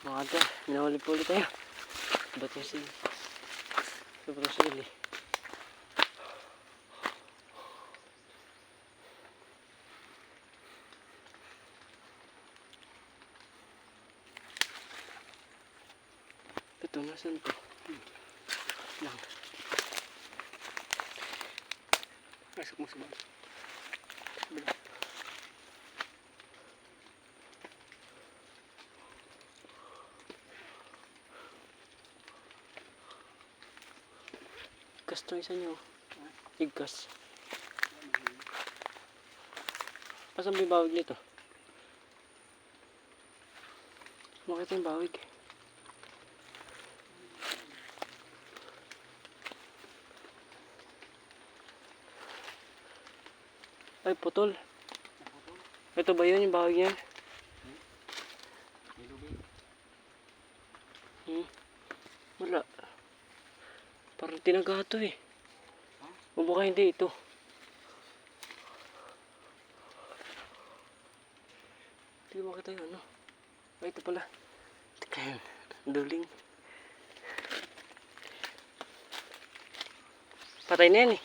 Mga ito, minahuli po ulit tayo. Ba't yung sin? Sobrang sili. Ito, nasan to? Lang. Pasok mo sa bala. Igkas to isa nyo. Igkas. Pasan ba yung bawig nito? Makita yung bawig. Ay, putol. Ito ba yun yung bawig niyan? Wala. Parang tinagato eh. O baka hindi ito. Hindi ko makita yung ano. Ay, ito pala. Teka yun. Duling. Patay na yan eh.